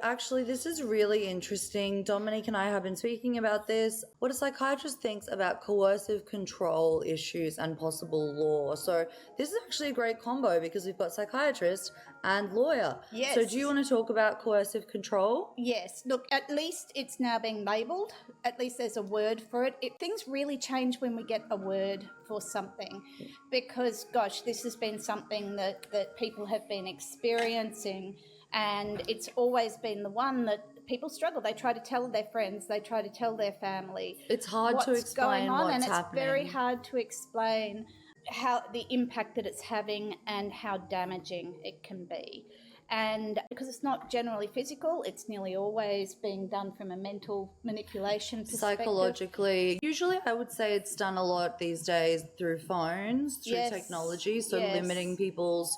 actually, this is really interesting. Dominique and I have been speaking about this. What a psychiatrist thinks about coercive control issues and possible law. So this is actually a great combo because we've got psychiatrist and lawyer. Yes. So do you want to talk about coercive control? Yes. Look, at least it's now being labelled. At least there's a word for it. Things really change when we get a word for something because, gosh, this has been something that people have been experiencing, and it's always been the one that people struggle. They try to tell their friends, they try to tell their family. It's hard to explain what's and happening. it's very hard to explain how the impact that it's having and how damaging it can be. And because it's not generally physical, it's nearly always being done from a mental manipulation perspective. Psychologically. Usually I would say it's done a lot these days through phones, through technology, so limiting people's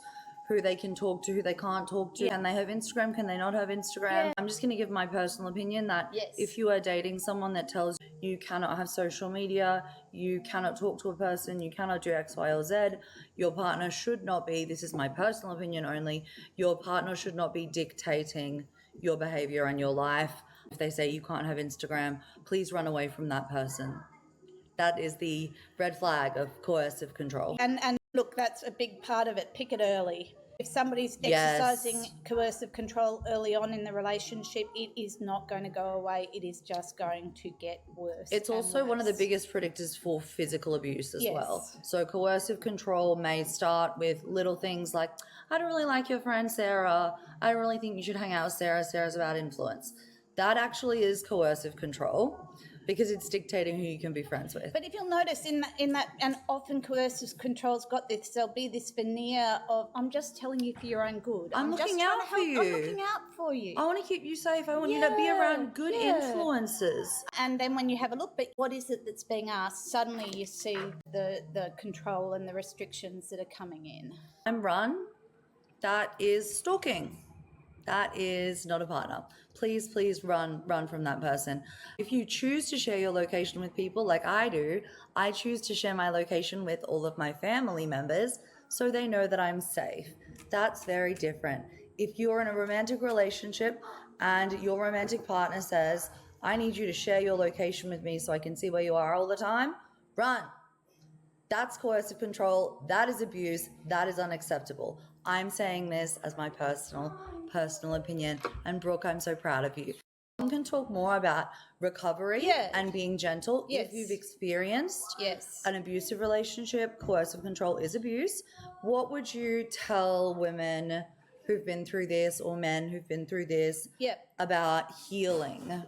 who they can talk to, who they can't talk to. Can they have Instagram? Can they not have Instagram? I'm just going to give my personal opinion that if you are dating someone that tells you cannot have social media, you cannot talk to a person, you cannot do X, Y, or Z, your partner should not be, this is my personal opinion only, your partner should not be dictating your behavior and your life. If they say you can't have Instagram, please run away from that person. That is the red flag of coercive control. And look, that's a big part of it. Pick it early. If somebody's exercising coercive control early on in the relationship, it is not going to go away. It is just going to get worse. It's also one of the biggest predictors for physical abuse as well. So coercive control may start with little things like, I don't really like your friend Sarah. I don't really think you should hang out with Sarah. Sarah's about influence. That actually is coercive control, because it's dictating who you can be friends with. But if you'll notice in that, and often coercive control's got this, there'll be this veneer of, I'm just telling you for your own good. I'm looking out for you. I'm looking out for you. I want to keep you safe. I want you to be around good influences. And then when you have a look, but what is it that's being asked? Suddenly you see the control and the restrictions that are coming in. And run, that is stalking. That is not a partner. Please run from that person. If you choose to share your location with people like I do, I choose to share my location with all of my family members so they know that I'm safe. That's very different. If you're in a romantic relationship and your romantic partner says, I need you to share your location with me so I can see where you are all the time, run. That's coercive control. That is abuse. That is unacceptable. I'm saying this as my personal opinion. And Brooke, I'm so proud of you. You can talk more about recovery and being gentle. If you've experienced an abusive relationship, coercive control is abuse. What would you tell women who've been through this, or men who've been through this, about healing?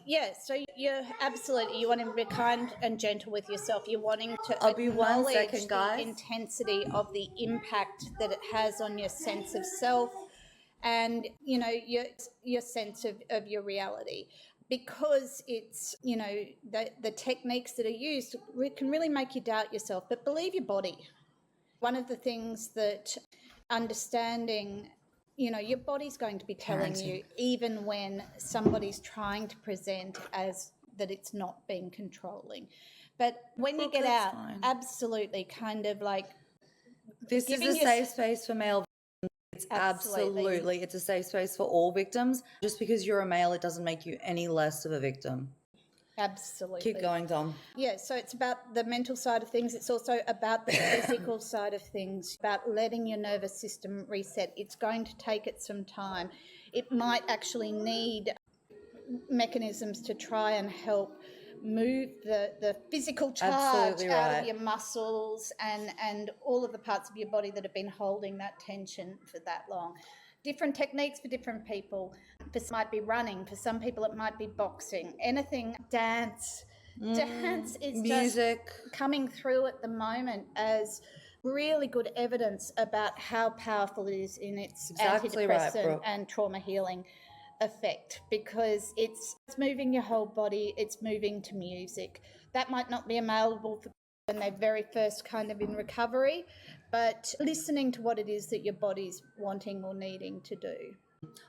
So you're absolutely, you want to be kind and gentle with yourself. You're wanting to I'll be 1 second, the guys. intensity of the impact that it has on your sense of self and, you know, your sense of your reality. Because it's, you know, the techniques that are used can really make you doubt yourself, but believe your body. One of the things that understanding, you know, your body's going to be telling you, even when somebody's trying to present as that it's not being controlling. But when you get out, absolutely kind of like... This is a safe space for male. It's absolutely, it's a safe space for all victims. Just because you're a male, it doesn't make you any less of a victim. Absolutely. Keep going, Dom. Yeah, so it's about the mental side of things. It's also about the physical side of things, about letting your nervous system reset. It's going to take it some time. It might actually need mechanisms to try and help move the physical charge out of your muscles and all of the parts of your body that have been holding that tension for that long. Different techniques for different people. For some it might be running, for some people it might be boxing, anything, dance. Dance is music. Just coming through at the moment as really good evidence about how powerful it is in its antidepressant and trauma healing effect, because it's moving your whole body, it's moving to music. That might not be available for when they're very first kind of in recovery, but listening to what it is that your body's wanting or needing to do.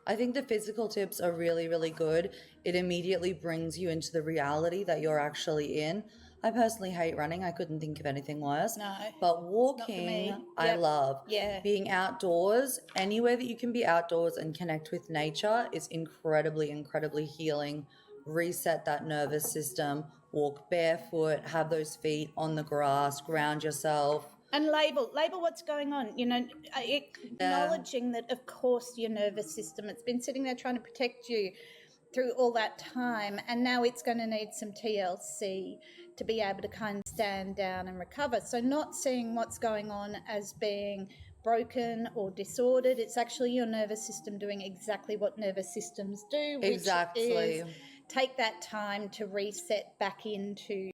I think the physical tips are really, really good. It immediately brings you into the reality that you're actually in. I personally hate running. I couldn't think of anything worse. No, But not for walking, me. I Yep. love. Yeah. Being outdoors, anywhere that you can be outdoors and connect with nature is incredibly, incredibly healing. Reset that nervous system, walk barefoot, have those feet on the grass, ground yourself. And label what's going on. You know, acknowledging that, of course, your nervous system, it's been sitting there trying to protect you through all that time, and now it's going to need some TLC to be able to kind of stand down and recover. So not seeing what's going on as being broken or disordered, it's actually your nervous system doing exactly what nervous systems do, which Exactly. is take that time to reset back into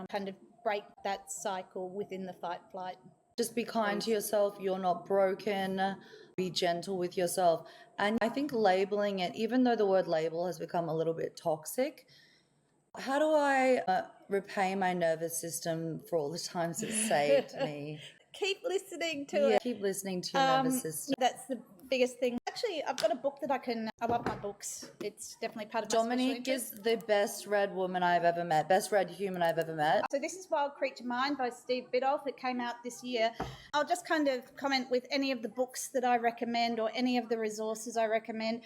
kind of break that cycle within the fight flight. Just be kind to yourself. You're not broken. Be gentle with yourself. And I think labeling it, even though the word label has become a little bit toxic, how do I repay my nervous system for all the times it saved me? Keep listening to it. Keep listening to your nervous system. That's the biggest thing. Actually, I've got a book that I love my books. It's definitely part of my Dominique special is interest. the best read woman I've ever met, best read human I've ever met. So this is Wild Creature Mind by Steve Biddulph. It came out this year. I'll just kind of comment with any of the books that I recommend or any of the resources I recommend.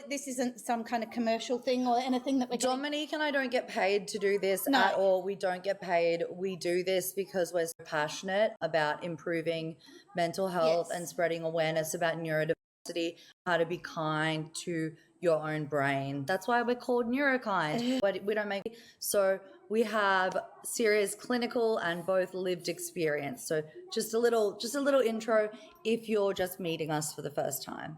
This isn't some kind of commercial thing or anything that we're getting. Dominique and I don't get paid to do this No. at all. We don't get paid. We do this because we're so passionate about improving mental health Yes. and spreading awareness about neurodiversity, how to be kind to your own brain. That's why we're called neurokind. But we don't make so we have serious clinical and both lived experience. So just a little intro if you're just meeting us for the first time.